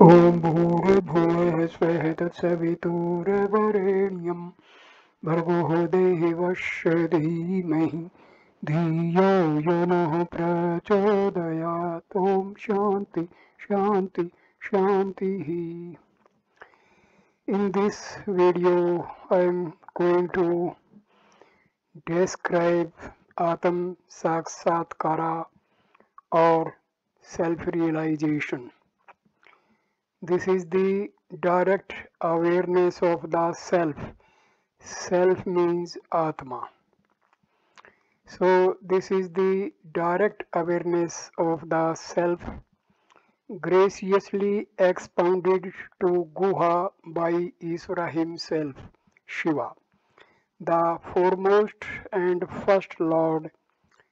ॐ भूर्भुवः स्वः तत्सवितुर्वरेण्यं भर्गो देवस्य धीमहि धियो यो नः प्रचोदयात् ॐ शान्ति शान्ति शान्तिः. In this video I am going to describe Atma Sakshatkara or self-realization. This is the direct awareness of the self. Self means Atma. So this is the direct awareness of the self, graciously expounded to Guha by Iswara himself, Shiva, the foremost and first Lord,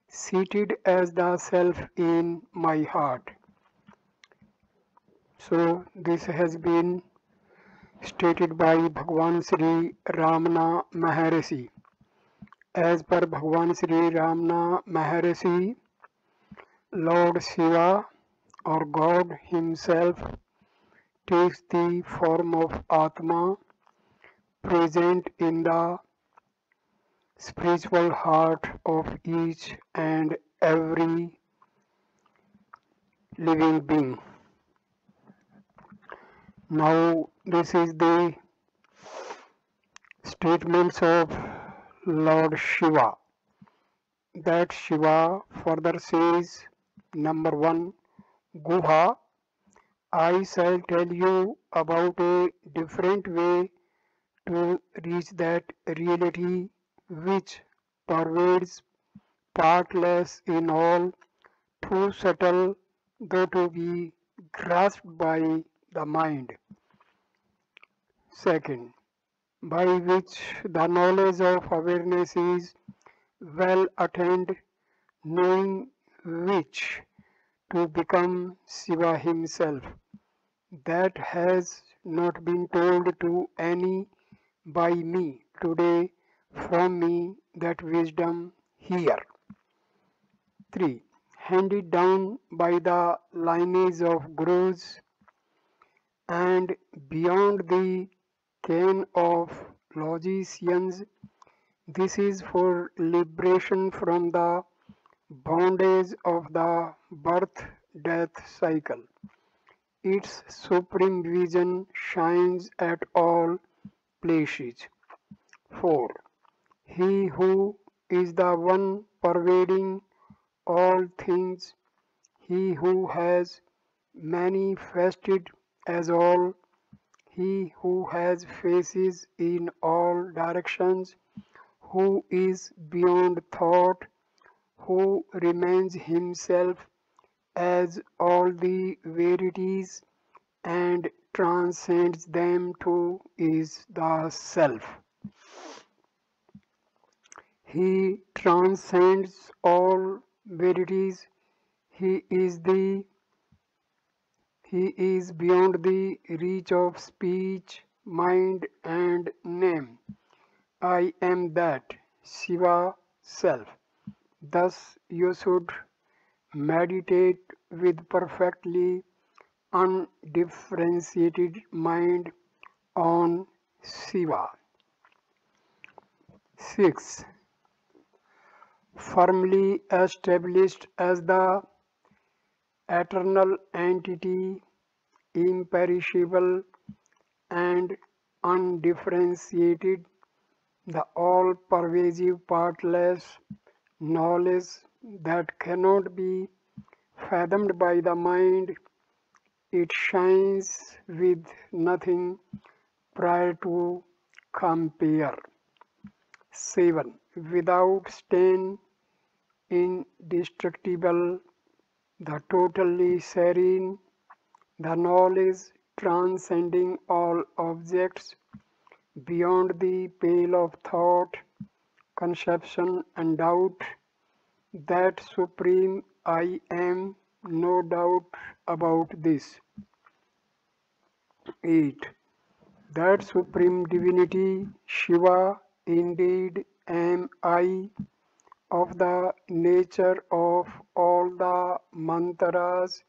seated as the self in my heart. So this has been stated by Bhagwan Ramana Maharshi. As per Bhagwan Ramana Maharshi, Lord Shiva or God himself takes the form of Atma, present in the spiritual heart of each and every living being. Now this is the statements of Lord Shiva. That Shiva further says, number 1, Guha, I shall tell you about a different way to reach that reality which pervades, partless in all, too subtle though to be grasped by the mind. Second, by which the knowledge of awareness is well attained, knowing which to become Shiva himself. That has not been told to any by me today, from me that wisdom here. 3. Handed down by the lineage of gurus and beyond the ken of logicians. This is for liberation from the bondage of the birth-death cycle. Its supreme vision shines at all places. 4. He who is the one pervading all things, he who has manifested as all, he who has faces in all directions, who is beyond thought, who remains himself as all the verities and transcends them too, is the self. He transcends all verities. He is beyond the reach of speech, mind and name. I am that Shiva self. Thus you should meditate with perfectly undifferentiated mind on Shiva. 6. Firmly established as the eternal entity, imperishable and undifferentiated, the all-pervasive partless knowledge that cannot be fathomed by the mind, it shines with nothing prior to compare. 7. Without stain, indestructible, the totally serene, the knowledge transcending all objects, beyond the pale of thought, conception and doubt, that supreme I am, no doubt about this. 8. That supreme divinity, Shiva, indeed am I, of the nature of all the mantras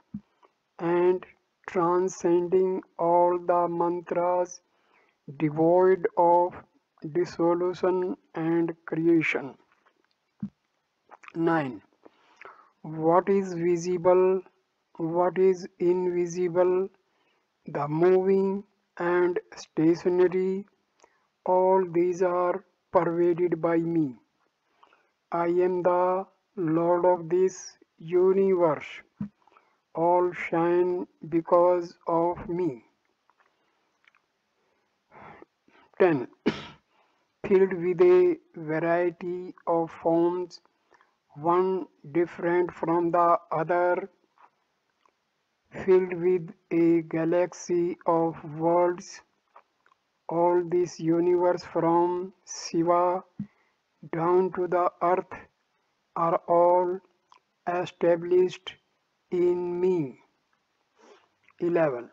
and transcending all the mantras, devoid of dissolution and creation. 9. What is visible, what is invisible, the moving and stationary, all these are pervaded by me. I am the Lord of this universe. All shine because of me. 10. Filled with a variety of forms, one different from the other, filled with a galaxy of worlds, all this universe from Shiva down to the earth are all established in me. 11.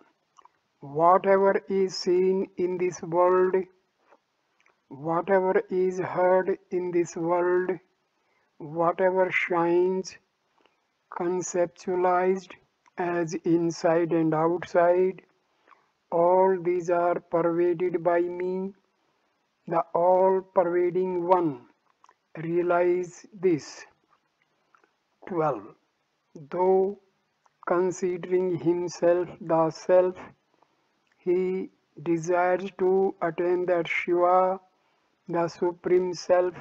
Whatever is seen in this world, whatever is heard in this world, whatever shines, conceptualized as inside and outside, all these are pervaded by me, the all-pervading one. Realize this. 12. Though considering himself the self, he desires to attain that Shiva, the Supreme Self,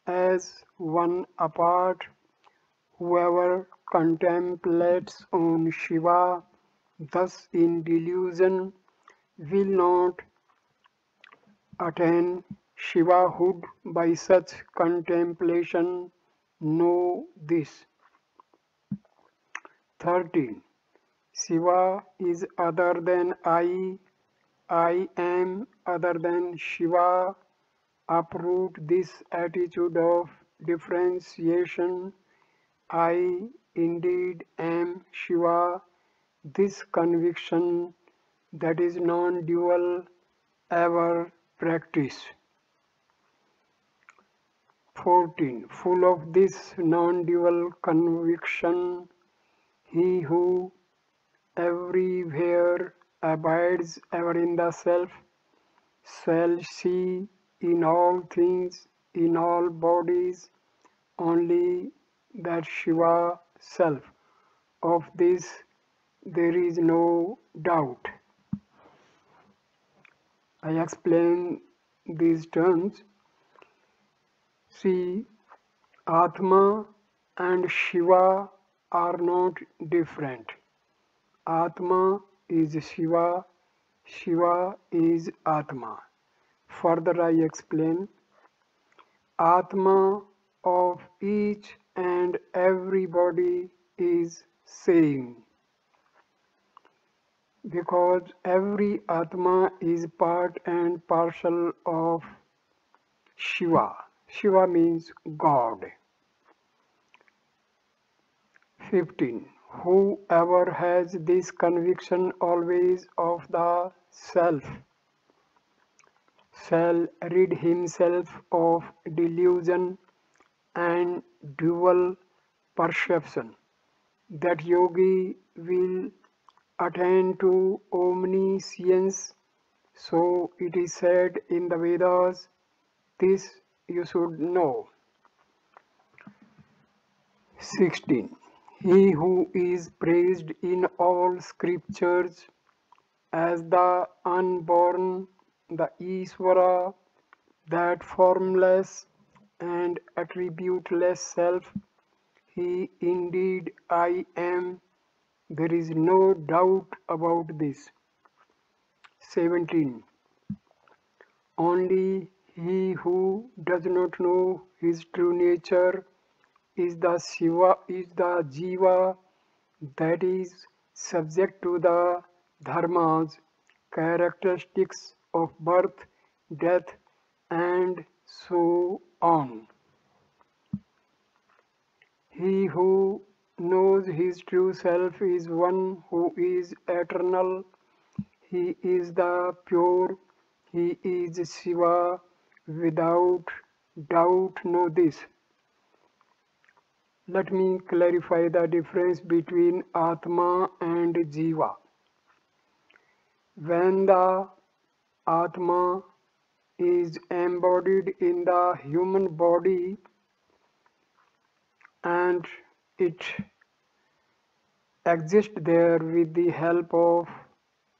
as one apart. Whoever contemplates on Shiva, thus in delusion, will not attain Shivahood by such contemplation. Know this. 13. Shiva is other than I am other than Shiva. Uproot this attitude of differentiation. I indeed am Shiva. This conviction that is non-dual, ever practice. 14. Full of this non-dual conviction, he who everywhere abides ever in the self shall see in all things, in all bodies, only that Shiva self. Of this there is no doubt. I explain these terms. See, Atma and Shiva are not different. Atma is Shiva, Shiva is Atma. Further I explain, Atma of each and everybody is same, because every Atma is part and parcel of Shiva. Shiva means God. 15. Whoever has this conviction always of the self shall rid himself of delusion and dual perception. That yogi will attain to omniscience. So it is said in the Vedas, this you should know. 16. He who is praised in all scriptures as the unborn, the Ishvara, that formless and attributeless self, he indeed I am. There is no doubt about this. 17. Only he who does not know his true nature is the Jiva, that is subject to the dharmas, characteristics of birth, death, and so on. He who knows his true self is one who is eternal. He is the pure. He is Shiva. Without doubt, know this. Let me clarify the difference between Atma and Jiva. When the Atma is embodied in the human body and it exists there with the help of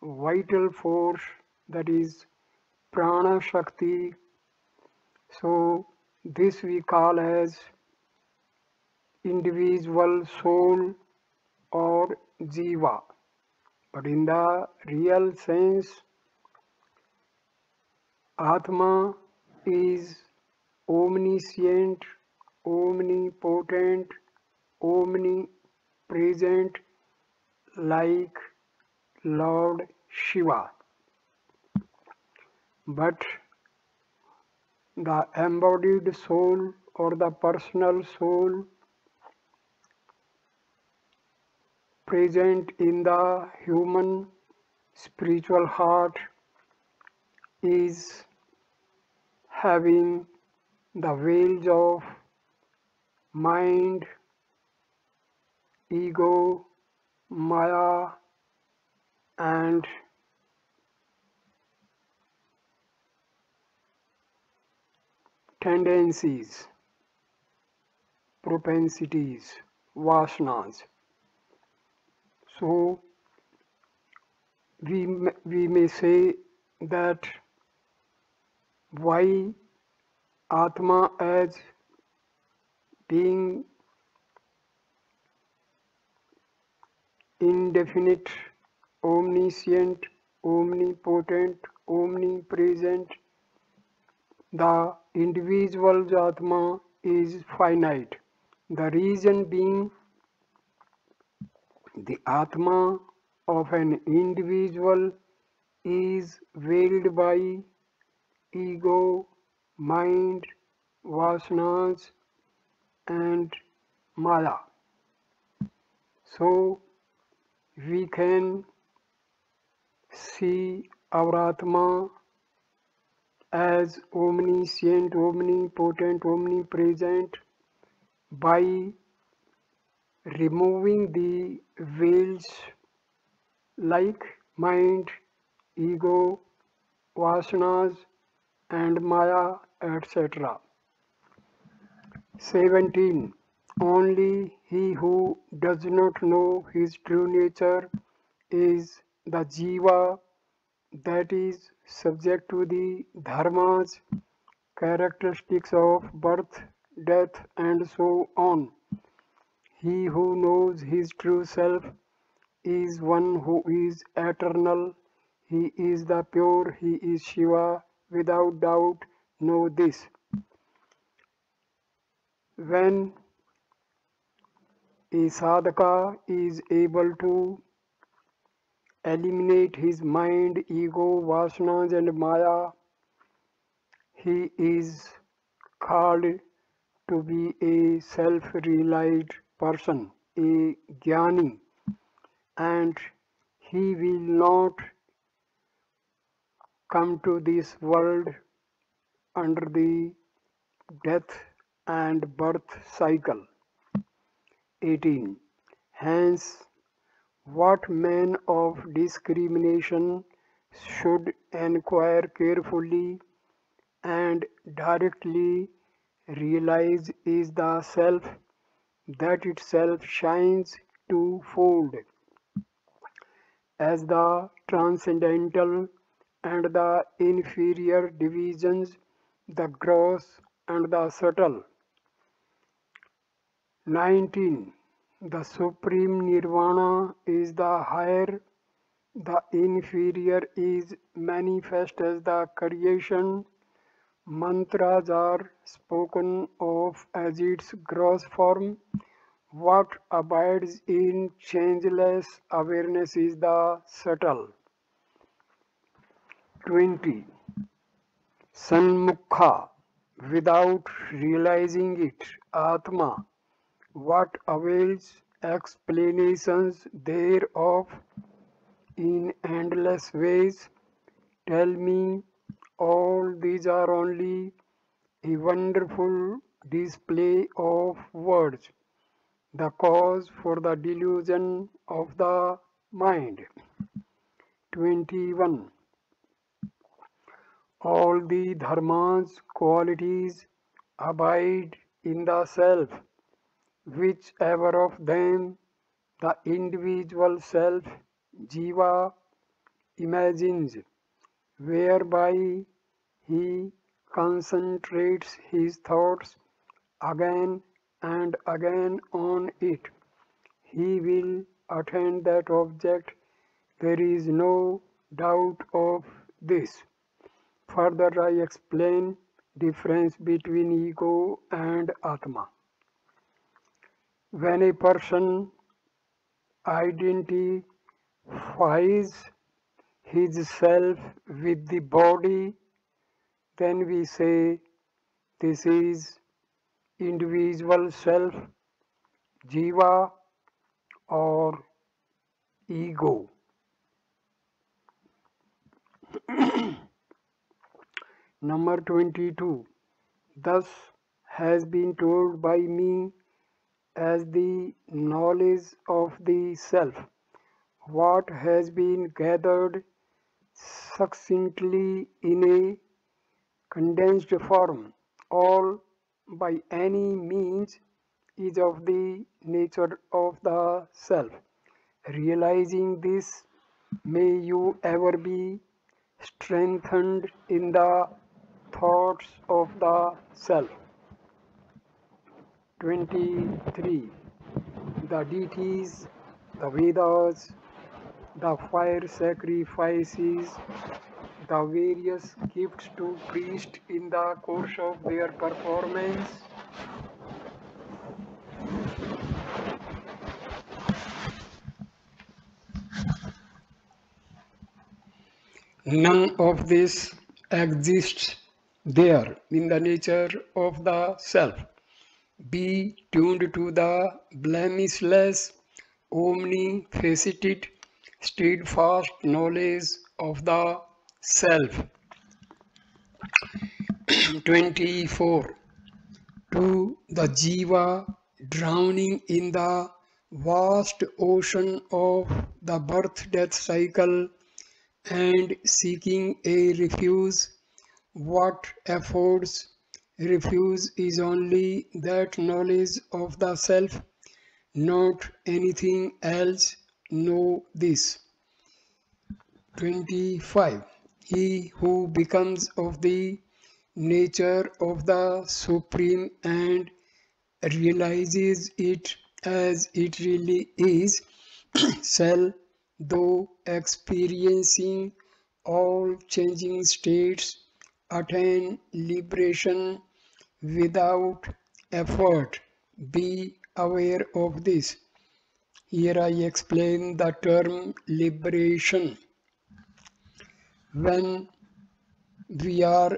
vital force, that is prana shakti, so this we call as individual soul or jiva. But in the real sense, Atma is omniscient, omnipotent, omnipresent, like Lord Shiva. But the embodied soul or the personal soul present in the human spiritual heart is having the veils of mind, ego, maya, and tendencies, propensities, vasanas. So we may say that why Atma as being indefinite, omniscient, omnipotent, omnipresent, the individual's Atma is finite. The reason being the Atma of an individual is veiled by ego, mind, vasanas, and maya. So we can see our Atma as omniscient, omnipotent, omnipresent by removing the veils like mind, ego, vasanas, and maya, etc. 17. Only he who does not know his true nature is the jiva, that is subject to the dharmas, characteristics of birth, death, and so on. He who knows his true self is one who is eternal. He is the pure, he is Shiva. Without doubt, know this. When a sadhaka is able to eliminate his mind, ego, vasanas, and maya, he is called to be a self-realized person, a jnani, and he will not come to this world under the death and birth cycle. 18. Hence, what man of discrimination should inquire carefully and directly realize is the self that itself shines twofold as the transcendental and the inferior divisions, the gross and the subtle. 19. The supreme nirvana is the higher, the inferior is manifest as the creation. Mantras are spoken of as its gross form. What abides in changeless awareness is the subtle. 20. Sanmukha, without realizing it, Atma, what avails explanations thereof in endless ways? Tell me, all these are only a wonderful display of words, the cause for the delusion of the mind. 21. All the dharmas, qualities abide in the self, whichever of them the individual self, jiva, imagines, whereby he concentrates his thoughts again and again on it. He will attain that object. There is no doubt of this. Further, I explain difference between ego and Atma. When a person identifies his self with the body, then we say this is individual self, jiva or ego. Number 22. Thus has been told by me as the knowledge of the self, what has been gathered succinctly in a condensed form, all by any means is of the nature of the self. Realizing this, may you ever be strengthened in the thoughts of the self. 23. The deities, the Vedas, the fire sacrifices, the various gifts to priests in the course of their performance, none of this exists there in the nature of the self. Be tuned to the blemishless, omnifaceted, steadfast knowledge of the self. 24. To the jiva drowning in the vast ocean of the birth-death cycle and seeking a refuge, what affords refuge is only that knowledge of the self, not anything else. Know this. 25. He who becomes of the nature of the Supreme and realizes it as it really is, shall, though experiencing all changing states, attain liberation without effort. Be aware of this. Here I explain the term liberation. When we are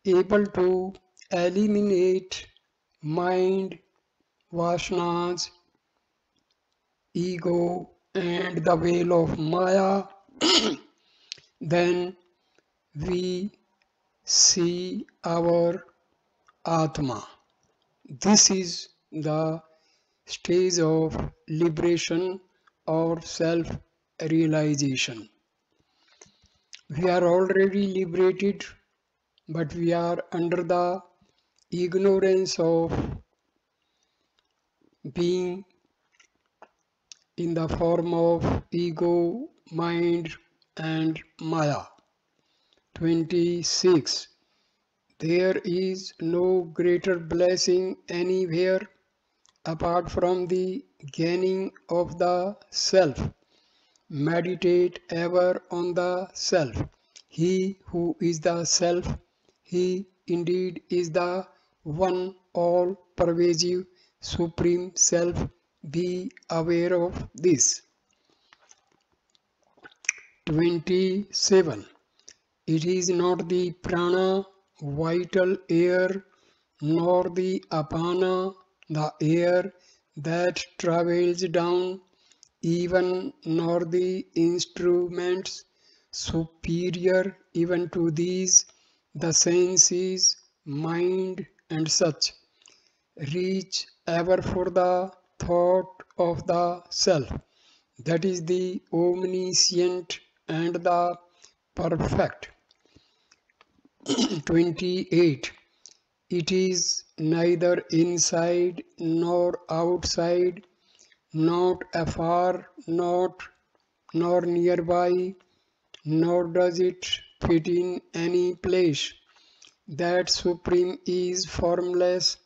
able to eliminate mind, vasanas, ego and the veil of Maya, then we see our Atma. This is the stage of liberation or self-realization. We are already liberated, but we are under the ignorance of being in the form of ego, mind and Maya. 26. There is no greater blessing anywhere apart from the gaining of the self. Meditate ever on the self. He who is the self, he indeed is the one all-pervasive supreme self. Be aware of this. 27. It is not the prana, vital air, nor the apana, the air that travels down, even nor the instruments superior even to these, the senses, mind and such. Reach ever for the thought of the self. That is the omniscient, and the perfect. 28. It is neither inside nor outside, not afar, nor nearby, nor does it fit in any place. That Supreme is formless,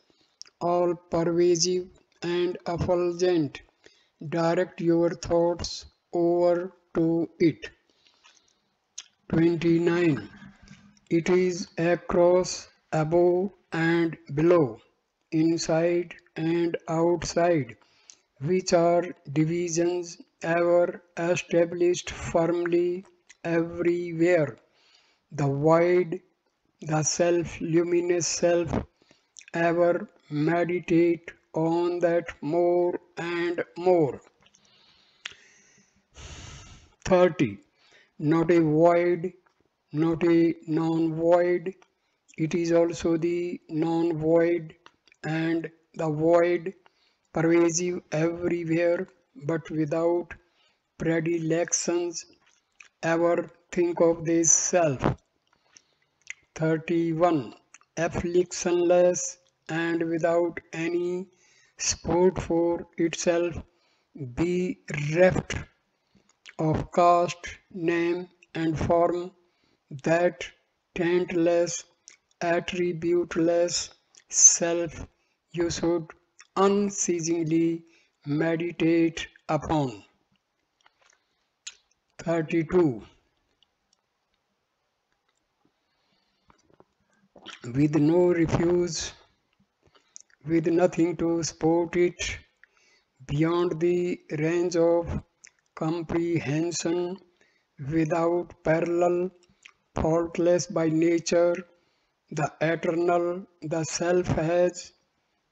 all pervasive and effulgent. Direct your thoughts over to it. 29. It is across, above and below, inside and outside, which are divisions ever established firmly everywhere. The void, the self-luminous self, ever meditate on that more and more. 30. Not a void, not a non-void. It is also the non-void and the void, pervasive everywhere, but without predilections. Ever think of this self. 31. Afflictionless and without any sport for itself, bereft of caste, name and form, that taintless, attributeless self you should unceasingly meditate upon. 32. With no refuse, with nothing to support it, beyond the range of comprehension, without parallel, faultless by nature, the eternal, the self has,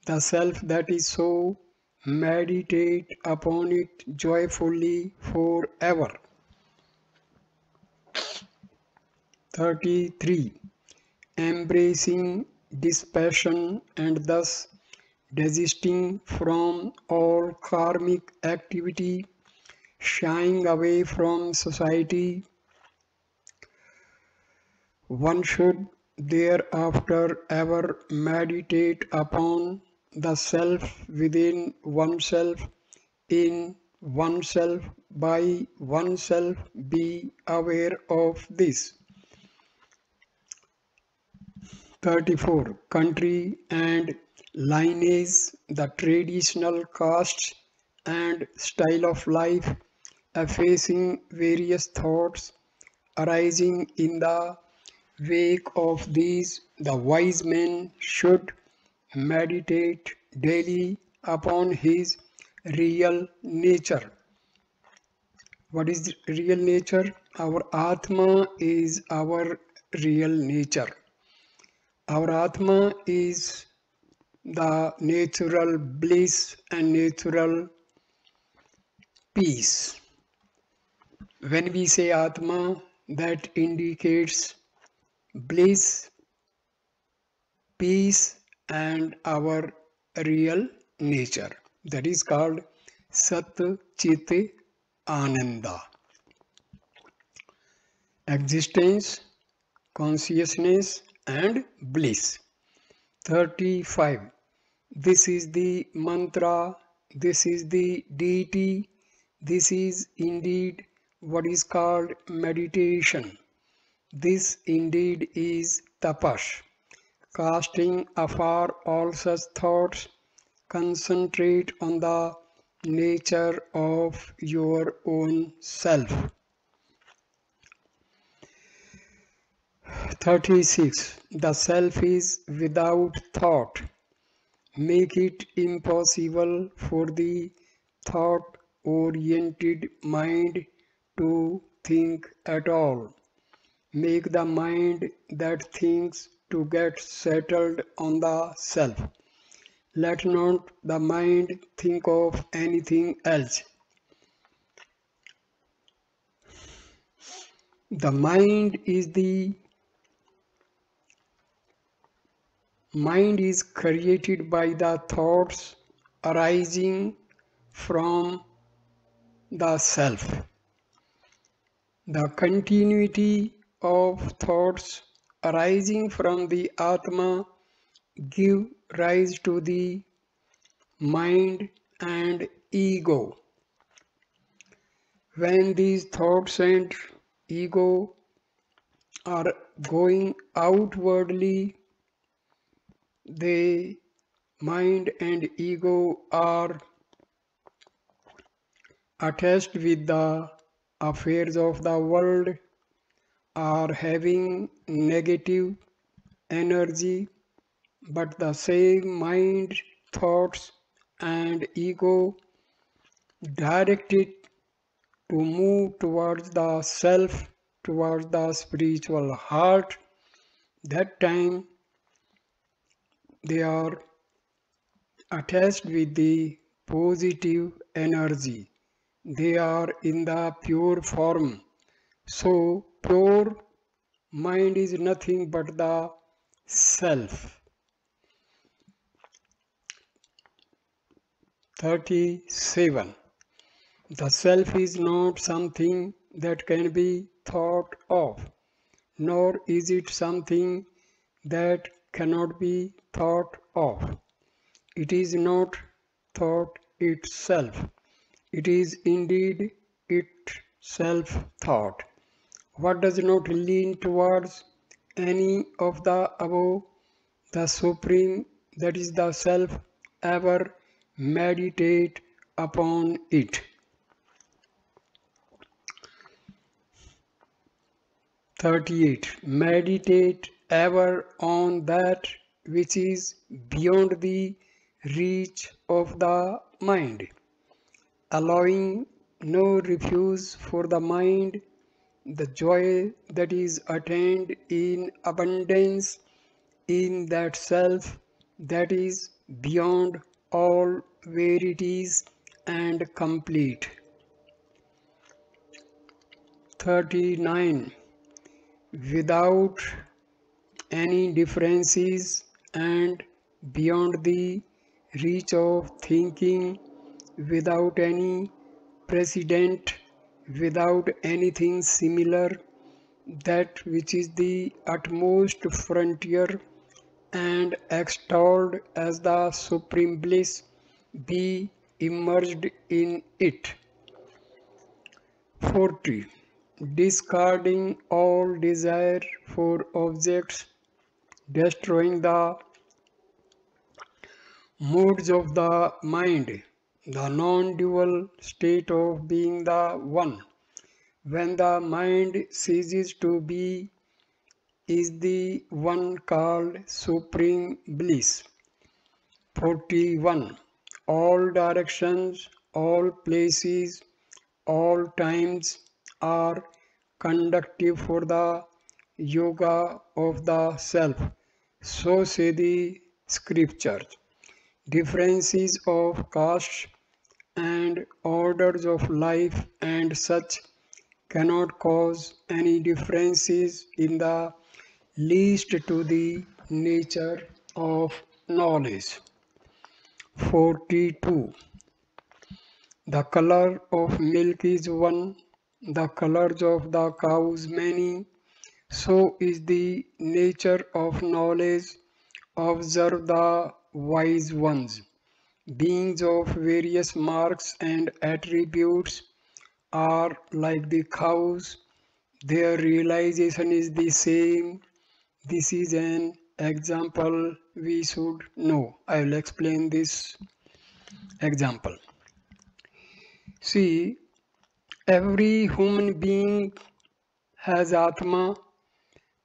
the self that is so, meditate upon it joyfully forever. 33. Embracing dispassion and thus desisting from all karmic activity, shying away from society, one should thereafter ever meditate upon the self within oneself, in oneself, by oneself. Be aware of this. 34. Country and lineage, the traditional caste and style of life, effacing various thoughts arising in the wake of these, the wise man should meditate daily upon his real nature. What is real nature? Our Atma is our real nature. Our Atma is the natural bliss and natural peace. When we say Atma, that indicates bliss, peace and our real nature. That is called Sat Chit Ananda. Existence, consciousness and bliss. 35. This is the mantra, this is the deity, this is indeed what is called meditation. This indeed is tapas. Casting afar all such thoughts, concentrate on the nature of your own self. 36. The self is without thought. Make it impossible for the thought-oriented mind to think at all. Make the mind that thinks to get settled on the self. Let not the mind think of anything else. The mind is created by the thoughts arising from the self. The continuity of thoughts arising from the Atma give rise to the mind and ego. When these thoughts and ego are going outwardly, the mind and ego are attached with the affairs of the world, are having negative energy, but the same mind, thoughts, and ego direct it to move towards the self, towards the spiritual heart. That time they are attached with the positive energy. They are in the pure form. So, pure mind is nothing but the self. 37. The self is not something that can be thought of, nor is it something that cannot be thought of. It is not thought itself. It is indeed itself thought. What does not lean towards any of the above, the Supreme, that is the Self, ever meditate upon it. 38. Meditate ever on that which is beyond the reach of the mind, allowing no refuge for the mind, the joy that is attained in abundance in that self that is beyond all verities and complete. 39. Without any differences and beyond the reach of thinking, without any precedent, without anything similar, that which is the utmost frontier and extolled as the supreme bliss, be immersed in it. 40. Discarding all desire for objects, destroying the moods of the mind, the non-dual state of being the one. When the mind ceases to be, is the one called supreme bliss. 41. All directions, all places, all times are conductive for the yoga of the self. So say the scriptures. Differences of caste and orders of life and such cannot cause any differences in the least to the nature of knowledge. 42. The color of milk is one, the colors of the cows many, so is the nature of knowledge. Observe the wise ones. Beings of various marks and attributes are like the cows. Their realization is the same. This is an example we should know. I will explain this example. See, every human being has Atma,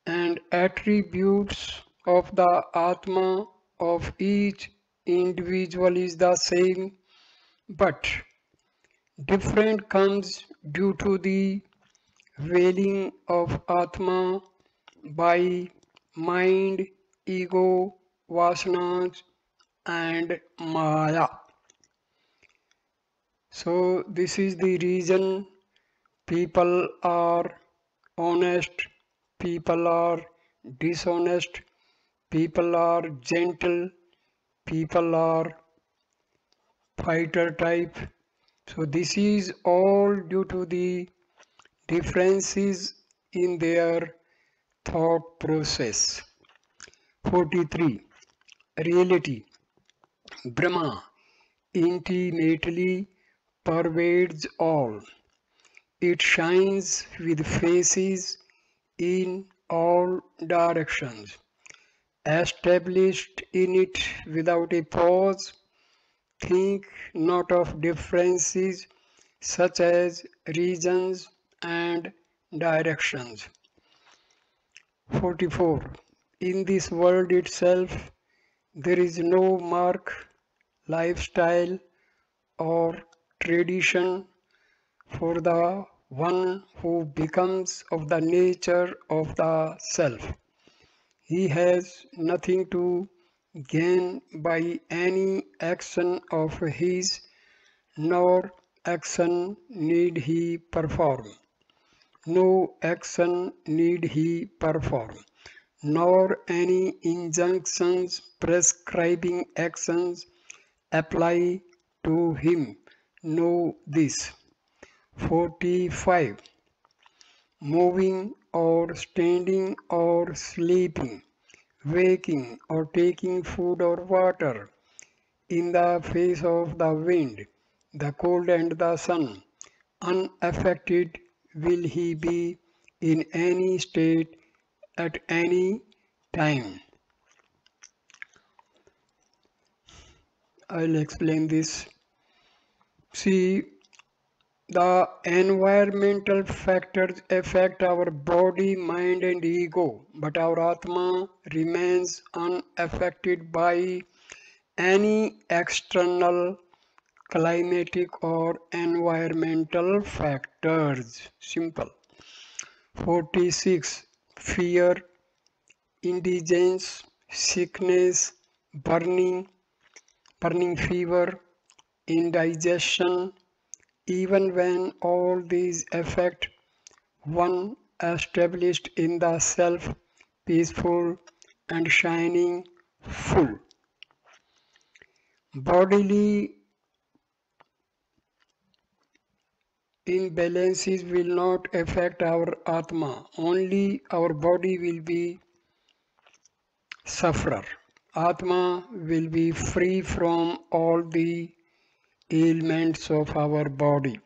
and attributes of the Atma of each individual is the same, but different comes due to the veiling of Atma by mind, ego, vasanas, and Maya. So this is the reason people are honest, people are dishonest, people are gentle, people are fighter type. So this is all due to the differences in their thought process. 43. Reality. Brahma intimately pervades all. It shines with faces in all directions, established in it without a pause. Think not of differences such as regions and directions. 44. In this world itself, there is no mark, lifestyle, or tradition for the one who becomes of the nature of the self. He has nothing to gain by any action of his, nor action need he perform. No action need he perform, nor any injunctions prescribing actions apply to him. Know this. 45. Moving or standing or sleeping, waking or taking food or water, in the face of the wind, the cold and the sun, unaffected will he be in any state at any time. I'll explain this. See, the environmental factors affect our body, mind and ego, but our Atma remains unaffected by any external climatic or environmental factors. Simple. 46. Fear, indigence, sickness, burning fever, indigestion, even when all these affect one established in the self, peaceful and shining full. Bodily imbalances will not affect our Atma, only our body will be sufferer. Atma will be free from all the ailments of our body.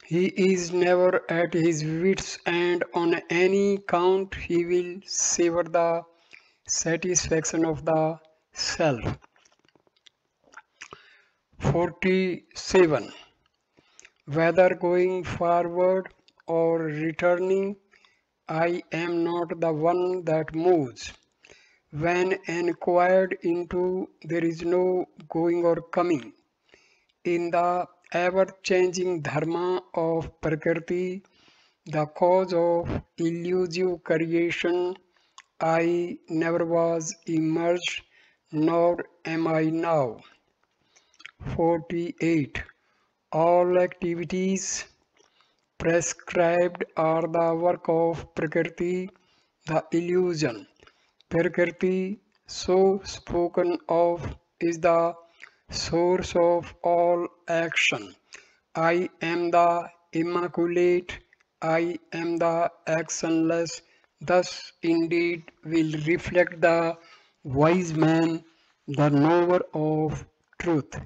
He is never at his wits' end on any count. He will savor the satisfaction of the self. 47. Whether going forward or returning, I am not the one that moves. When inquired into, there is no going or coming. In the ever-changing dharma of Prakriti, the cause of illusive creation, I never was emerged, nor am I now. 48. All activities prescribed are the work of Prakriti, the illusion. Prakriti, so spoken of, is the source of all action. I am the immaculate, I am the actionless. Thus indeed will reflect the wise man, the knower of truth.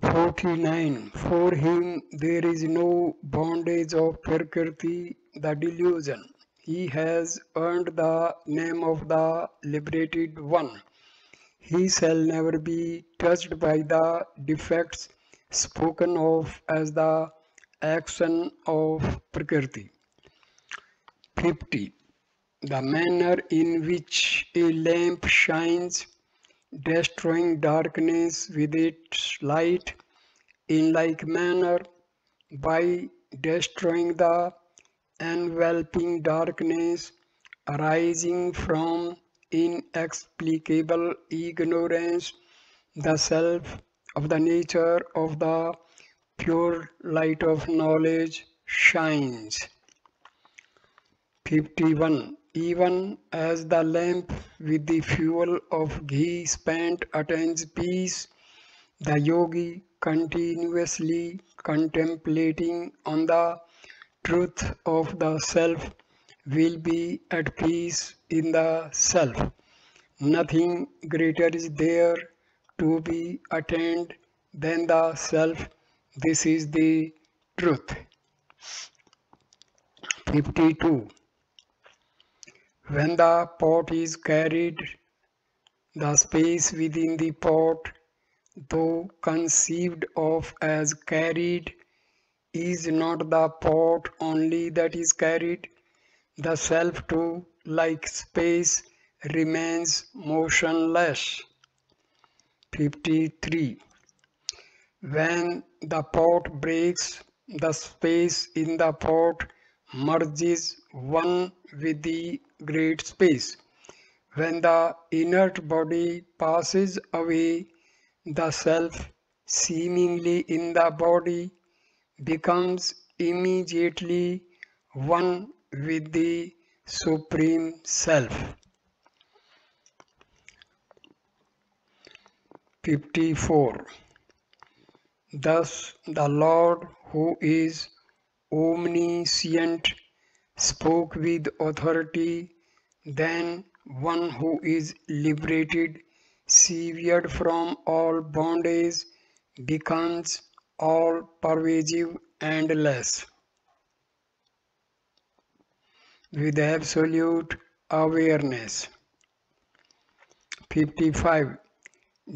49. For him there is no bondage of Prakriti, the delusion. He has earned the name of the liberated one. He shall never be touched by the defects spoken of as the action of Prakriti. 50. The manner in which a lamp shines, destroying darkness with its light, in like manner, by destroying the enveloping darkness arising from inexplicable ignorance, the self of the nature of the pure light of knowledge shines. 51. Even as the lamp with the fuel of ghee spent attains peace, The yogi continuously contemplating on the truth of the self will be at peace in the self. Nothing greater is there to be attained than the self. This is the truth. 52. When the pot is carried, the space within the pot, though conceived of as carried, is not the pot only that is carried. The self too, like space, remains motionless. 53. When the pot breaks, the space in the pot merges one with the great space. When the inert body passes away, the self, seemingly in the body, becomes immediately one with the Supreme Self. 54. Thus the Lord, who is omniscient, spoke with authority. Then one who is liberated, severed from all bondage, becomes all pervasive and less, with absolute awareness. 55.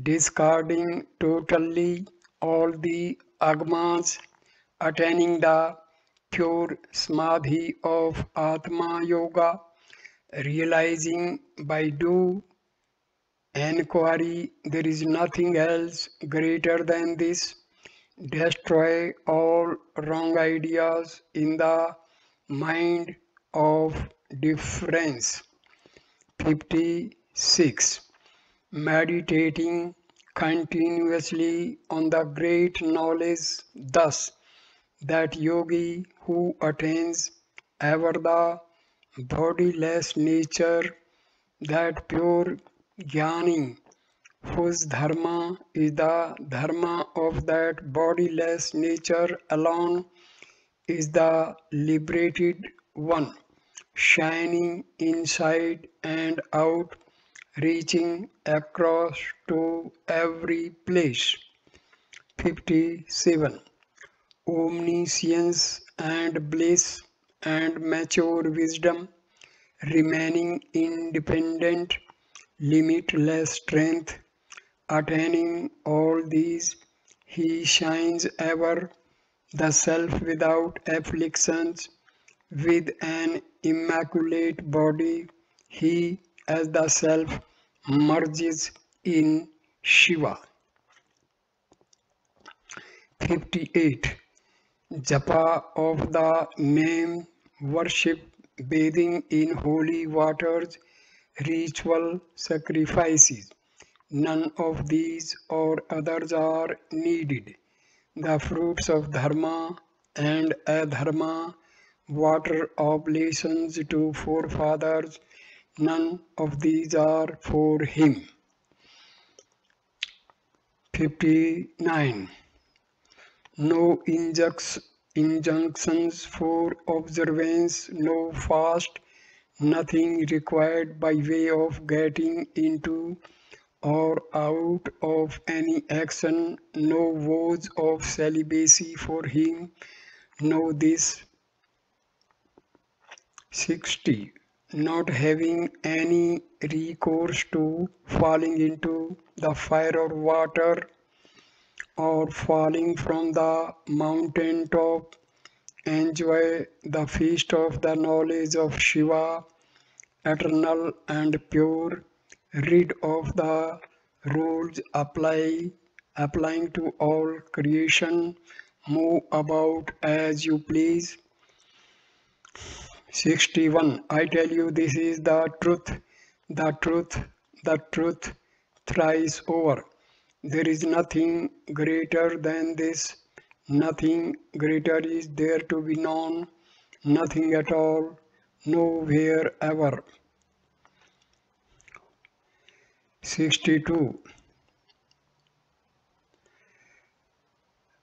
Discarding totally all the agmas, attaining the pure samadhi of Atma Yoga, realizing by due enquiry there is nothing else greater than this, destroy all wrong ideas in the mind of difference. 56. Meditating continuously on the great knowledge, thus that yogi who attains ever the bodiless nature, that pure jnani whose dharma is the dharma of that bodiless nature alone, is the liberated one, shining inside and out, reaching across to every place. 57. Omniscience and bliss and mature wisdom, remaining independent, limitless strength, attaining all these, he shines ever, the self without afflictions, with an immaculate body, he as the self merges in Shiva. 58. Japa of the name, worship, bathing in holy waters, ritual sacrifices. None of these or others are needed. The fruits of dharma and adharma, water oblations to forefathers, none of these are for him. 59. No injunctions for observance, no fast, nothing required by way of getting into or out of any action, no vows of celibacy for him, no this. 60. Not having any recourse to falling into the fire or water, or falling from the mountain top, enjoy the feast of the knowledge of Shiva, eternal and pure, rid of the rules applying to all creation, move about as you please. 61. I tell you, this is the truth, the truth, the truth, thrice over. There is nothing greater than this, nothing greater is there to be known, nothing at all, nowhere ever. 62.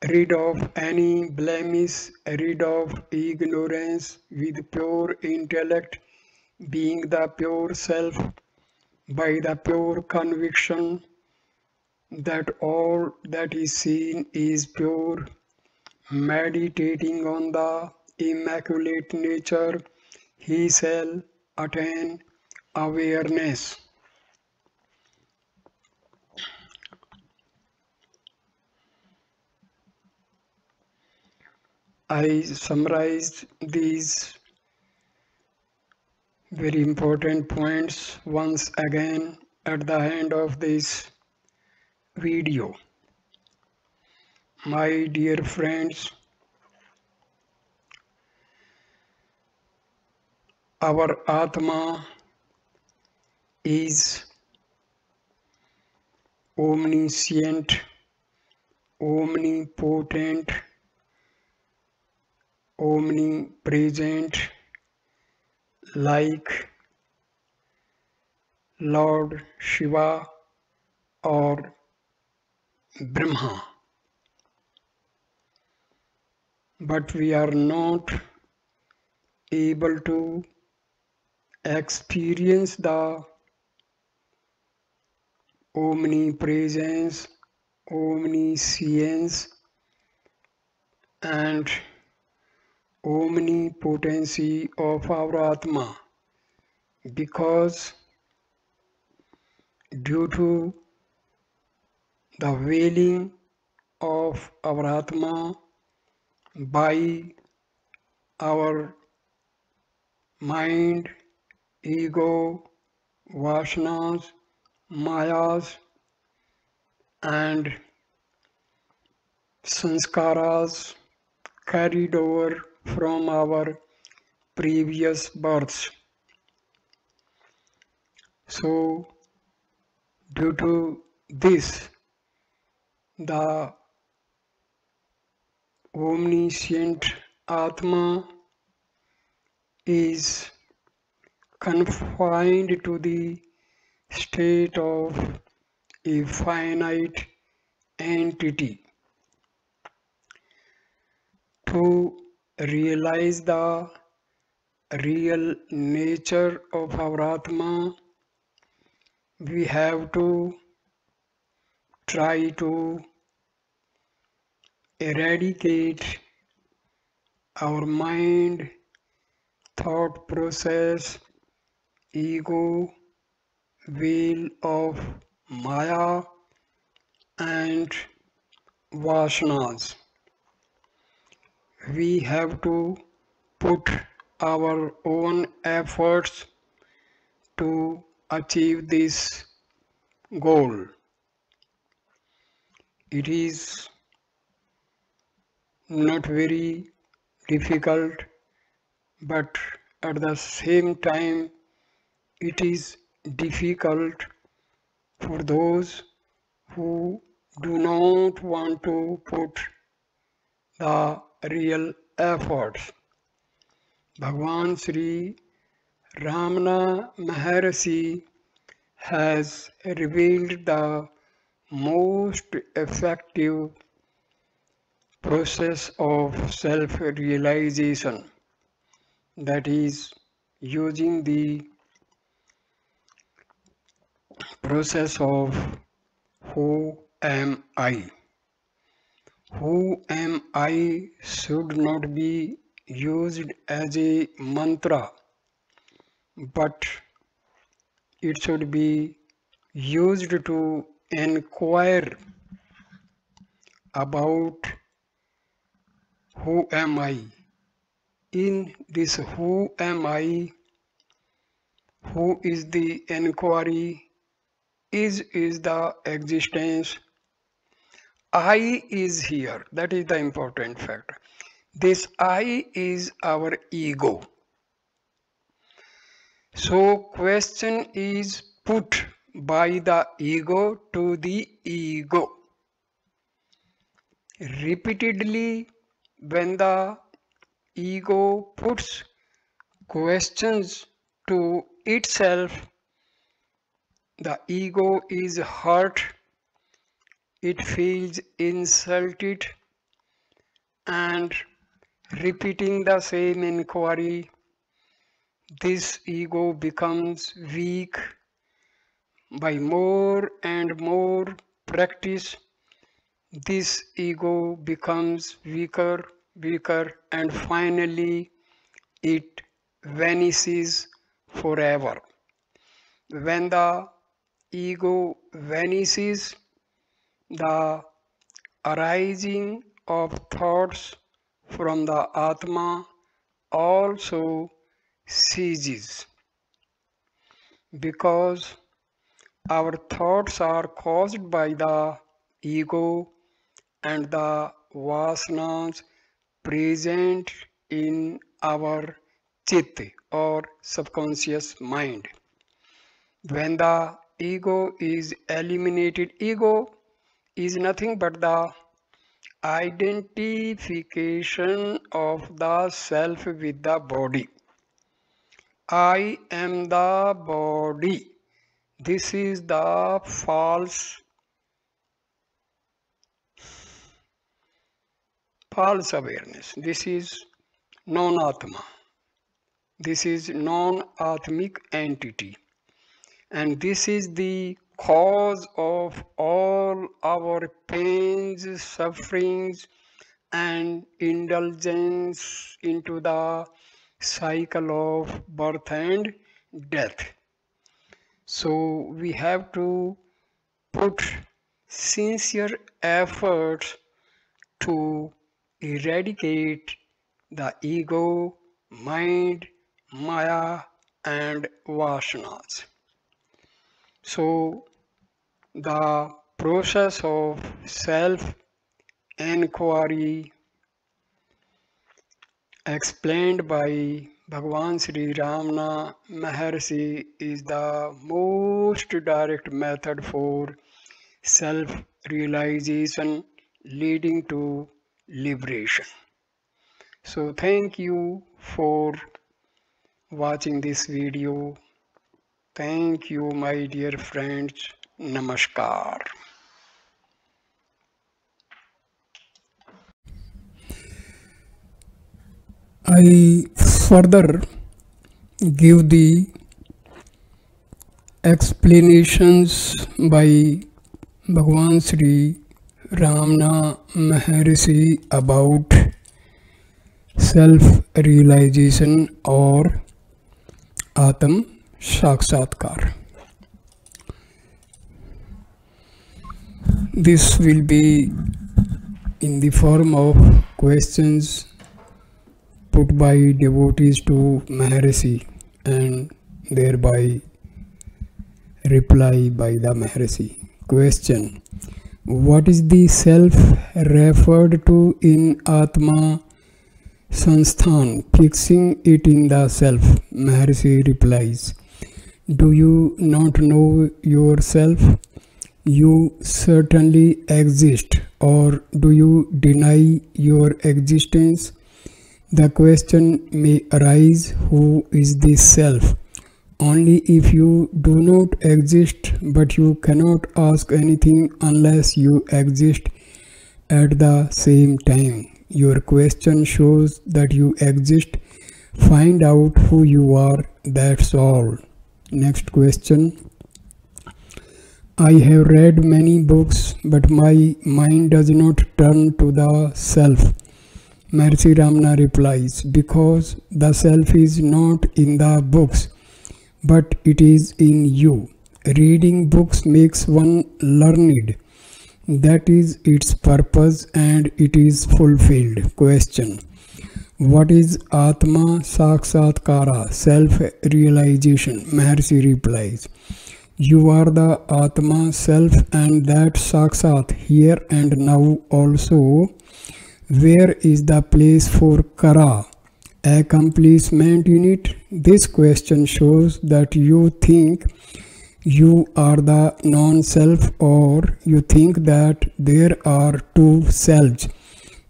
rid of any blemish, rid of ignorance, with pure intellect, being the pure self, by the pure conviction that all that is seen is pure, meditating on the immaculate nature, he shall attain awareness. I summarized these very important points once again at the end of this video. My dear friends, our Atma is omniscient, omnipotent, omnipresent, like Lord Shiva or Brahma. But we are not able to experience the omnipresence, omniscience, and omnipotency of our Atma, because due to the veiling of our Atma by our mind, ego, vasanas, mayas, and sanskaras carried over from our previous births. So, due to this, the omniscient Atma is confined to the state of a finite entity. To realize the real nature of our Atma, we have to try to eradicate our mind, thought process, ego, veil of Maya, and vasanas. We have to put our own efforts to achieve this goal. It is not very difficult, but at the same time, it is difficult for those who do not want to put the real efforts. Bhagwan Sri Ramana Maharshi has revealed the most effective process of self-realization, that is, using the process of who am I. Who am I should not be used as a mantra, but it should be used to inquire about who am I. In this who am I, who is the inquiry, is the existence. I is here. That is the important fact. This I is our ego. So question is put by the ego to the ego. Repeatedly, when the ego puts questions to itself, the ego is hurt, it feels insulted, and repeating the same inquiry, this ego becomes weak. By more and more practice, this ego becomes weaker, and finally it vanishes forever. When the ego vanishes, the arising of thoughts from the Atma also ceases, because our thoughts are caused by the ego and the vasanas present in our chitta or subconscious mind. When the ego is eliminated, ego is nothing but the identification of the self with the body. I am the body. This is the false awareness. This is non-Atma. This is non-Atmic entity. And this is the cause of all our pains, sufferings, and indulgence into the cycle of birth and death. So we have to put sincere efforts to eradicate the ego, mind, maya, and vasanas. So the process of self-inquiry explained by Bhagavan Sri Ramana Maharshi is the most direct method for self-realization leading to liberation. So thank you for watching this video. Thank you, my dear friends. Namaskar. I further give the explanations by Bhagavan Sri Ramana Maharshi about self-realization or Atma Shakshatkara. This will be in the form of questions put by devotees to Maharshi and thereby reply by the Maharshi. Question: what is the self referred to in Atma Sansthan, fixing it in the self? Maharshi replies: do you not know yourself? You certainly exist, or do you deny your existence? The question may arise, who is this self? Only if you do not exist, but you cannot ask anything unless you exist at the same time. Your question shows that you exist. Find out who you are, that's all. Next question. I have read many books, but my mind does not turn to the self. Maharshi Ramana replies, because the self is not in the books, but it is in you. Reading books makes one learned. That is its purpose, and it is fulfilled. Question: what is Atma Sakshatkara, self-realization? Maharshi replies, you are the Atma self, and that Sakshat here and now also. Where is the place for Kara, accomplishment, in it? This question shows that you think you are the non-self, or you think that there are two selves,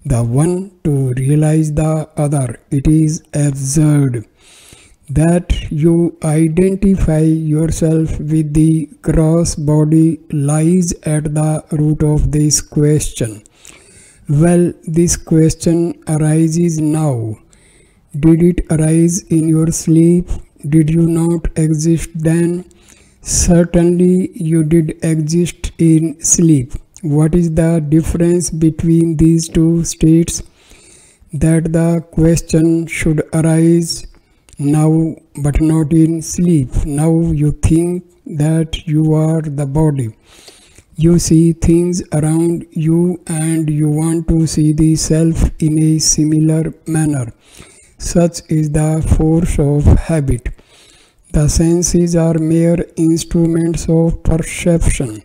the one to realize the other. It is absurd that you identify yourself with the gross body lies at the root of this question. Well, this question arises now. Did it arise in your sleep? Did you not exist then? Certainly you did exist in sleep. What is the difference between these two states? That the question should arise now but not in sleep. Now you think that you are the body. You see things around you and you want to see the self in a similar manner. Such is the force of habit. The senses are mere instruments of perception.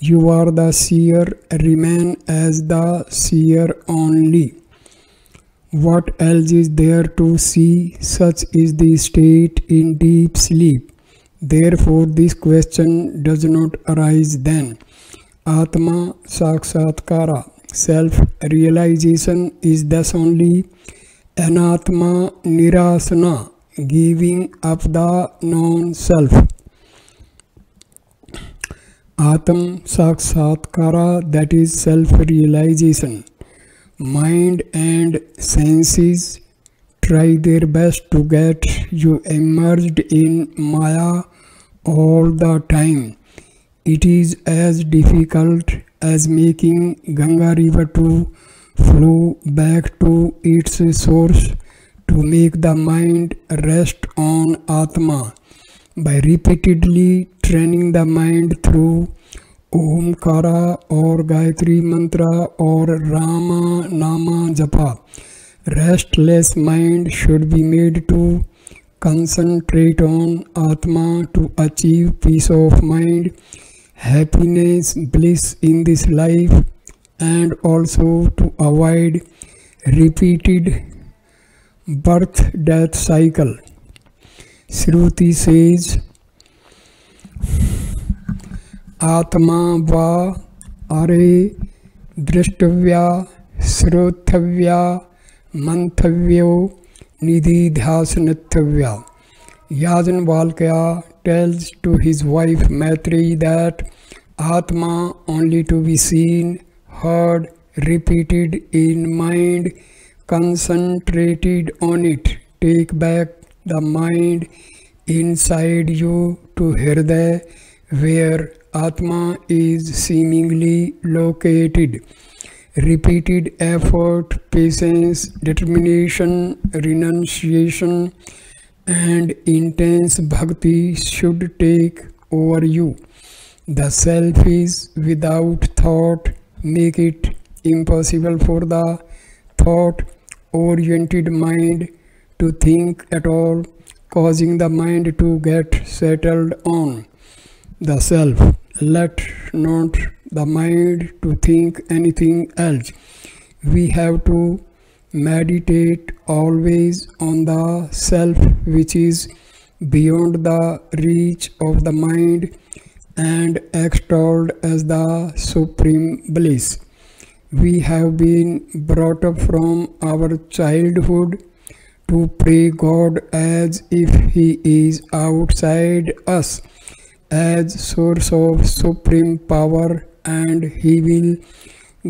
You are the seer, remain as the seer only. What else is there to see? Such is the state in deep sleep. Therefore, this question does not arise then. Atma sakshatkara, self-realization, is thus only anatma nirasana, giving up the non-self. Atma sakshatkara, that is self-realization. Mind and senses try their best to get you immersed in Maya all the time. It is as difficult as making Ganga river to flow back to its source, to make the mind rest on Atma by repeatedly training the mind through Omkara or Gayatri Mantra or Rama Nama Japa. Restless mind should be made to concentrate on Atma to achieve peace of mind, happiness, bliss in this life, and also to avoid repeated birth-death cycle. Shruti says, Atma va are drishtavya shrotavya manthavyo nididhyasanathavya. Yajnavalkya tells to his wife Maitreyi that Atma only to be seen, heard, repeated in mind, concentrated on it. Take back the mind inside you to Hriday, where Atma is seemingly located. Repeated effort, patience, determination, renunciation, and intense bhakti should take over you. The self is without thought. Make it impossible for the thought-oriented mind to think at all, causing the mind to get settled on the self. Let not the mind to think anything else. We have to meditate always on the self, which is beyond the reach of the mind and extolled as the supreme bliss. We have been brought up from our childhood to pray God as if He is outside us, as source of supreme power, and He will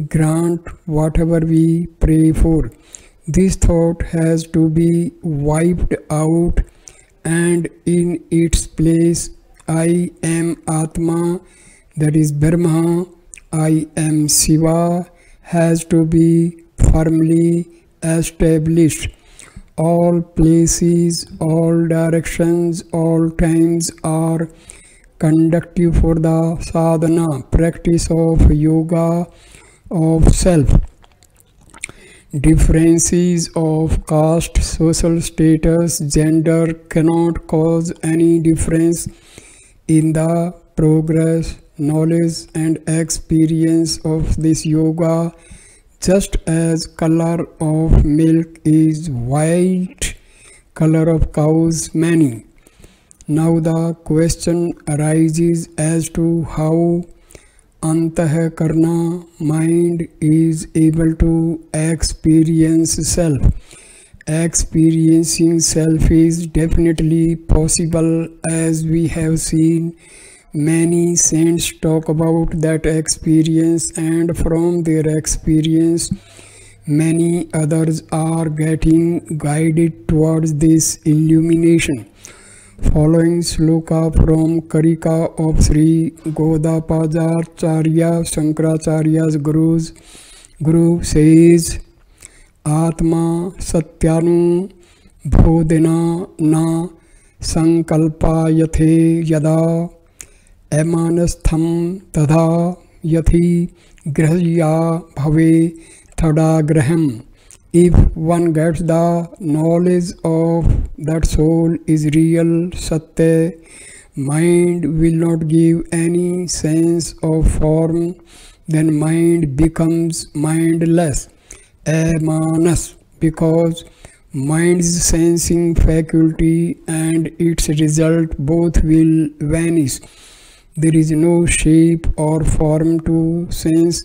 grant whatever we pray for. This thought has to be wiped out, and in its place I am Atma, that is Brahma, I am Shiva, has to be firmly established. All places, all directions, all times are conducive for the sadhana, practice of yoga of self. Differences of caste, social status, gender cannot cause any difference in the progress, knowledge, and experience of this yoga, just as color of milk is white, color of cows many. Now the question arises as to how Antahkarana, mind, is able to experience self. Experiencing self is definitely possible, as we have seen Many saints talk about that experience, and from their experience, many others are getting guided towards this illumination. Following sloka from Karika of Sri Godapajacharya, Shankaracharya's Guru says, Atma Satyanu Bodhina na Sankalpayathe yada emanastham tadha yathi grahya bhave thadagraham. If one gets the knowledge of that soul is real, satya, mind will not give any sense of form, then mind becomes mindless, amanas, because mind's sensing faculty and its result both will vanish. There is no shape or form to sense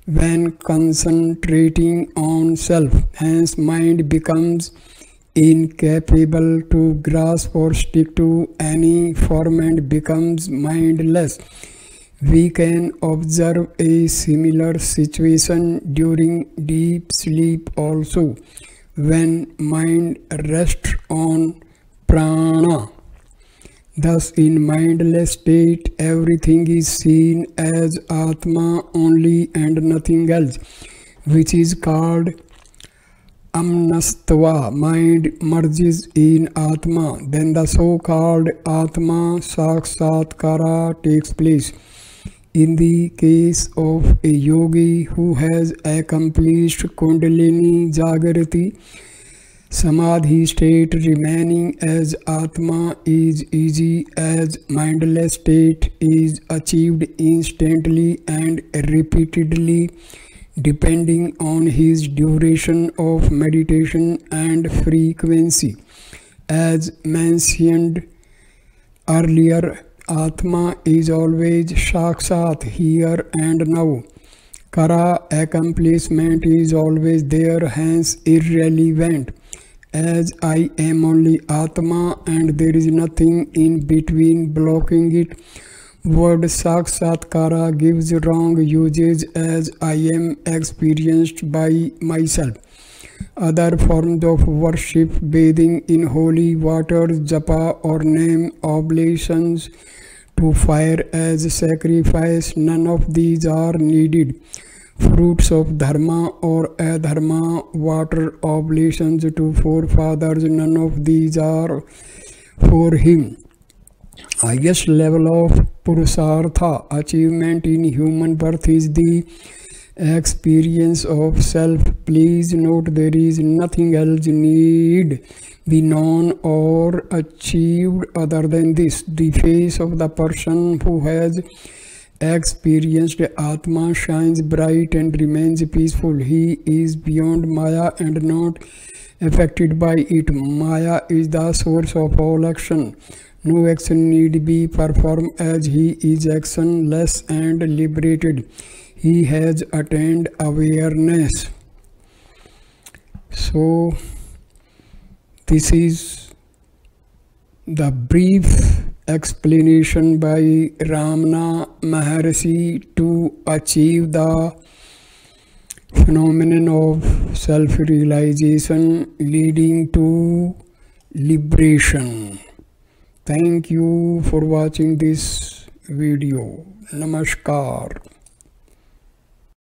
when concentrating on self. Hence, mind becomes incapable to grasp or stick to any form and becomes mindless. We can observe a similar situation during deep sleep also, when mind rests on prana. Thus, in mindless state, everything is seen as Atma only and nothing else, which is called amnastva. Mind merges in Atma. Then the so-called Atma sakshatkara takes place. In the case of a yogi who has accomplished Kundalini Jagrati, Samadhi state remaining as Atma is easy as mindless state is achieved instantly and repeatedly depending on his duration of meditation and frequency. As mentioned earlier, Atma is always sakshat, here and now. Kara, accomplishment, is always there, hence irrelevant. As I am only Atma and there is nothing in between blocking it. Word sakshatkara gives wrong usage as I am experienced by myself. Other forms of worship, bathing in holy waters, japa or name oblations to fire as sacrifice, none of these are needed. Fruits of dharma or adharma, water oblations to forefathers, none of these are for him. Highest level of purusartha, achievement in human birth, is the experience of self. Please note, there is nothing else need be known or achieved other than this. The face of the person who has experienced Atma shines bright and remains peaceful. He is beyond Maya and not affected by it. Maya is the source of all action. No action need be performed as he is actionless and liberated. He has attained awareness. So, this is the brief explanation by Ramana Maharshi to achieve the phenomenon of self-realization leading to liberation. Thank you for watching this video. Namaskar.